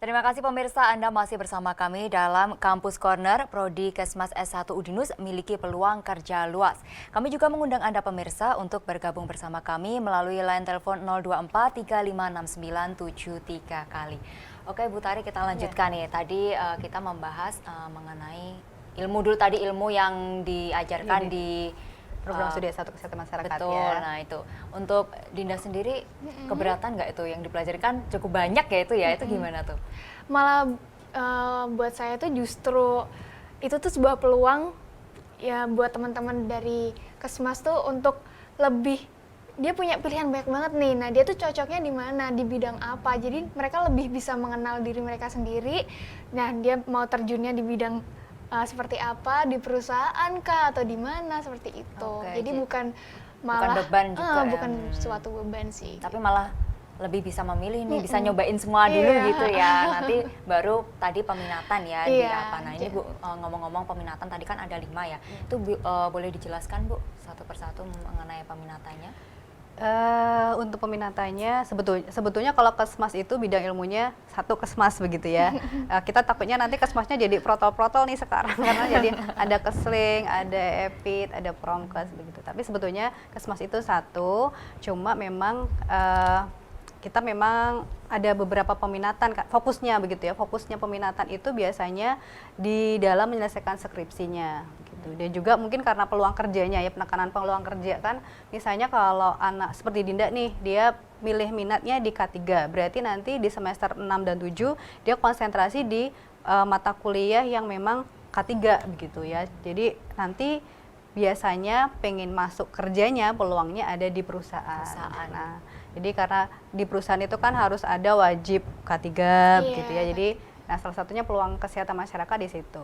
Terima kasih pemirsa, Anda masih bersama kami dalam Kampus Corner. Prodi Kesmas S1 Udinus memiliki peluang kerja luas. Kami juga mengundang Anda pemirsa untuk bergabung bersama kami melalui line telepon 024 3569 73 kali. Oke Bu Tari, kita lanjutkan nih. Tadi kita membahas mengenai ilmu dulu tadi, ilmu yang diajarkan di program studi S1 Kesehatan Masyarakat. Betul, ya. nah itu. Untuk Dinda sendiri, keberatan nggak itu yang dipelajari? Kan cukup banyak ya itu ya, itu gimana tuh? Malah buat saya tuh justru itu tuh sebuah peluang ya buat teman-teman dari Kesmas tuh untuk lebih, dia punya pilihan banyak banget nih. Nah dia tuh cocoknya di mana, di bidang apa. Jadi mereka lebih bisa mengenal diri mereka sendiri. Nah dia mau terjunnya di bidang seperti apa, di perusahaan kah atau di mana, seperti itu. Oke, jadi bukan malah beban juga bukan suatu beban sih. Tapi malah lebih bisa memilih nih, bisa nyobain semua dulu gitu ya. Nanti baru tadi peminatan ya di apa. Nah ini Bu, ngomong-ngomong peminatan tadi kan ada 5 ya. Itu boleh dijelaskan Bu satu persatu mengenai peminatannya? Untuk peminatannya sebetulnya kalau Kesmas itu bidang ilmunya satu Kesmas begitu ya. Kita takutnya nanti Kesmasnya jadi protol-protol nih sekarang karena jadi ada Kesling, ada Epid, ada Promkes begitu. Tapi sebetulnya Kesmas itu satu, cuma memang kita memang ada beberapa peminatan, fokusnya begitu ya. Fokusnya peminatan itu biasanya di dalam menyelesaikan skripsinya gitu. Dan juga mungkin karena peluang kerjanya ya, penekanan peluang kerja kan. Misalnya kalau anak seperti Dinda nih, dia milih minatnya di K3. Berarti nanti di semester 6 dan 7 dia konsentrasi di mata kuliah yang memang K3 begitu ya. Jadi nanti biasanya pengen masuk kerjanya peluangnya ada di perusahaan. Nah, jadi karena di perusahaan itu kan harus ada wajib K3 gitu ya. Jadi nah salah satunya peluang kesehatan masyarakat di situ.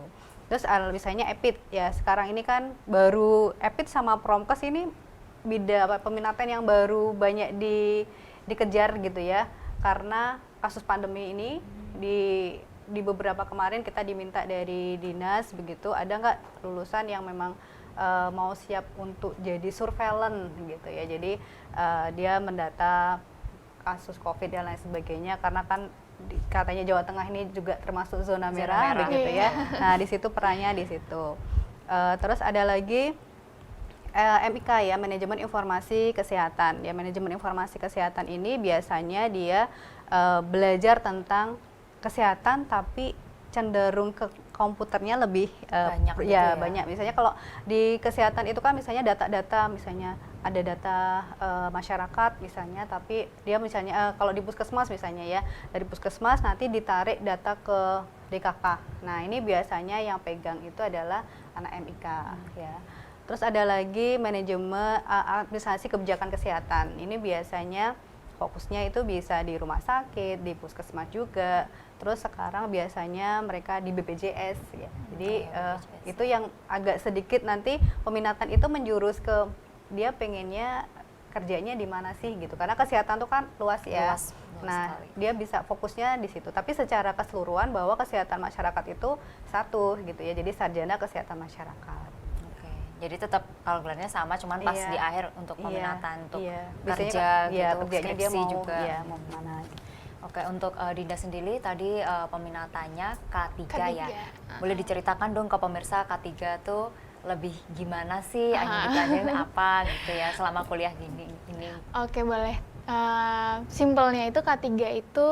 Terus misalnya Epid ya, sekarang ini kan baru Epid sama Promkes ini peminatan yang baru banyak dikejar gitu ya. Karena kasus pandemi ini di beberapa kemarin kita diminta dari dinas begitu, ada nggak lulusan yang memang mau siap untuk jadi surveillance gitu ya. Jadi dia mendata kasus COVID dan lain sebagainya, karena kan katanya Jawa Tengah ini juga termasuk zona merah begitu ya. Nah di situ perannya di situ. Terus ada lagi MIK ya, manajemen informasi kesehatan. Ya, manajemen informasi kesehatan ini biasanya dia belajar tentang kesehatan tapi cenderung ke komputernya lebih banyak gitu ya, banyak. Misalnya kalau di kesehatan itu kan misalnya data-data, misalnya ada data masyarakat misalnya, tapi dia misalnya kalau di puskesmas misalnya ya, dari puskesmas nanti ditarik data ke DKK. Nah ini biasanya yang pegang itu adalah anak MIK ya. Terus ada lagi manajemen administrasi kebijakan kesehatan. Ini biasanya fokusnya itu bisa di rumah sakit, di puskesmas juga. Terus sekarang biasanya mereka di BPJS ya. Jadi itu yang agak sedikit nanti peminatan itu menjurus ke dia pengennya kerjanya di mana sih gitu. Karena kesehatan itu kan luas ya. Luas Nah, sekali. dia bisa fokusnya di situ. Tapi secara keseluruhan bahwa kesehatan masyarakat itu satu gitu ya. Jadi sarjana kesehatan masyarakat. Oke. Jadi tetap kalau gelarnya sama, cuman pas di akhir untuk peminatan untuk kerja gitu, kerjanya dia skripsi mau juga. ya, mau mana gitu. Oke, untuk Dinda sendiri tadi peminatannya K3 ya. Boleh diceritakan dong ke pemirsa K3 tuh lebih gimana sih, yang dipelajarin apa gitu ya selama kuliah gini. Oke, boleh. Simpelnya itu K3 itu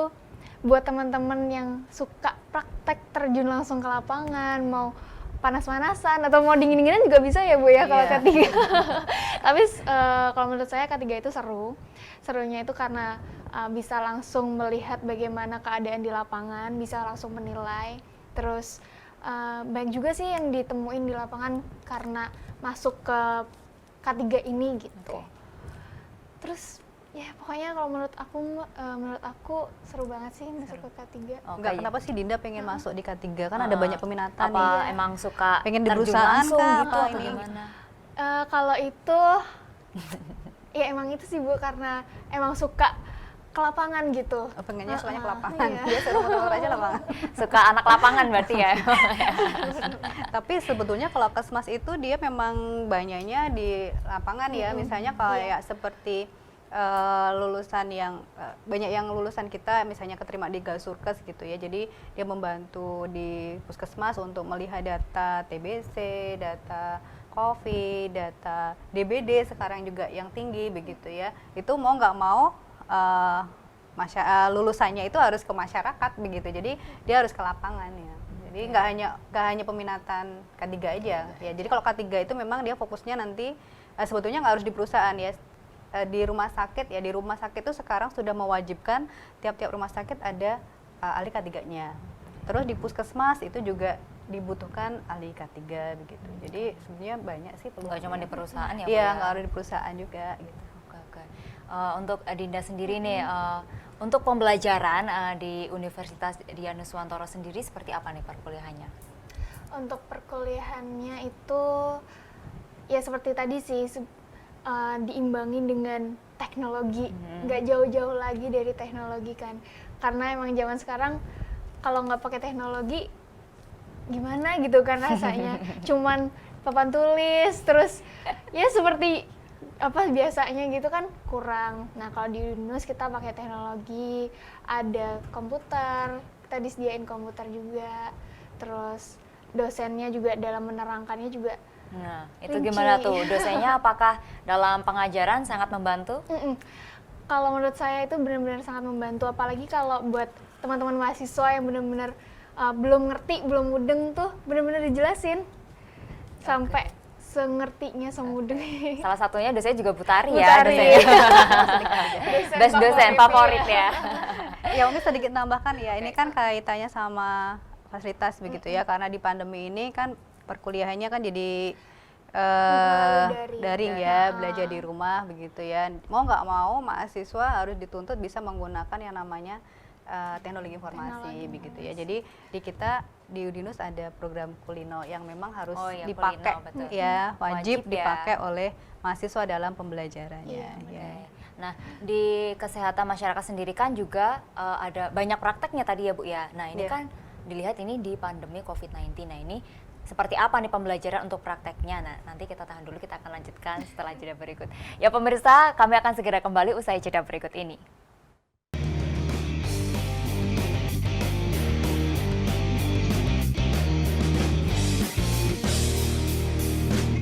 buat teman-teman yang suka praktek terjun langsung ke lapangan, mau panas-panasan atau mau dingin-dinginan juga bisa ya Bu ya kalau K3. Tapi kalau menurut saya K3 itu seru. Serunya itu karena bisa langsung melihat bagaimana keadaan di lapangan, bisa langsung menilai. Terus banyak juga sih yang ditemuin di lapangan karena masuk ke K3 ini gitu. Terus ya pokoknya kalau menurut aku seru banget sih masuk ke K3. Enggak, kenapa sih Dinda pengen masuk di K3? Kan ada banyak peminatan Apa nih. emang suka Pengen di terjun perusahaan langsung kah, gitu atau atau ini? gimana? Kalau itu ya emang itu sih Bu, karena emang suka ke lapangan gitu. Pengennya sukanya ke lapangan. Iya. Dia suruh motor aja lapangan. Suka anak lapangan berarti ya. Tapi sebetulnya kalau Kesmas itu dia memang banyaknya di lapangan ya. Misalnya kayak seperti lulusan yang banyak yang lulusan kita misalnya keterima di Galsurkes gitu ya. Jadi dia membantu di puskesmas untuk melihat data TBC, data COVID, data DBD sekarang juga yang tinggi begitu ya. Itu mau nggak mau lulusannya itu harus ke masyarakat begitu. Jadi dia harus ke lapangan ya. Jadi nggak hanya peminatan K3 aja ya. Jadi kalau K3 itu memang dia fokusnya nanti sebetulnya nggak harus di perusahaan ya. Di rumah sakit ya, di rumah sakit itu sekarang sudah mewajibkan tiap-tiap rumah sakit ada ahli K3-nya. Terus di puskesmas itu juga dibutuhkan ahli K3 begitu. Jadi sebenarnya banyak sih peluangnya. Nggak cuma di perusahaan ya Bu? Iya, nggak harus di perusahaan juga gitu. Oke. Untuk Dinda sendiri nih, untuk pembelajaran di Universitas Dianuswantoro sendiri seperti apa nih perkuliahannya? Untuk perkuliahannya itu ya seperti tadi sih, diimbangi dengan teknologi, nggak jauh-jauh lagi dari teknologi kan, karena emang zaman sekarang kalau nggak pakai teknologi gimana gitu kan rasanya, cuman papan tulis terus ya seperti apa biasanya gitu kan kurang. Nah kalau di UNUS kita pakai teknologi, ada komputer, kita disediain komputer juga, terus dosennya juga dalam menerangkannya juga. Nah, itu Rinci. gimana tuh? Dosennya apakah dalam pengajaran sangat membantu? Kalau menurut saya itu benar-benar sangat membantu, apalagi kalau buat teman-teman mahasiswa yang benar-benar belum ngerti, belum mudeng tuh benar-benar dijelasin sampai sengertinya, semudeng. Salah satunya dosennya juga Butari, Butari. ya, dosennya. Best dosen favorit ya. Ya mungkin sedikit tambahkan ya, ini kan kaitannya sama fasilitas begitu ya, karena di pandemi ini kan perkuliahannya kan jadi daring ya, belajar di rumah begitu ya. Mau nggak mau mahasiswa harus dituntut bisa menggunakan yang namanya teknologi informasi begitu ya. Jadi di kita di Udinus ada program Kulino yang memang harus dipakai Kulino, betul. ya, wajib Wajib ya. dipakai oleh mahasiswa dalam pembelajarannya. Iya, Ya. Nah, di kesehatan masyarakat sendiri kan juga ada banyak prakteknya tadi ya Bu ya. Nah, ini Iya. kan dilihat ini di pandemi COVID-19. Nah, ini seperti apa nih pembelajaran untuk prakteknya? Nah, nanti kita tahan dulu, kita akan lanjutkan setelah jeda berikut. Ya pemirsa, kami akan segera kembali usai jeda berikut ini.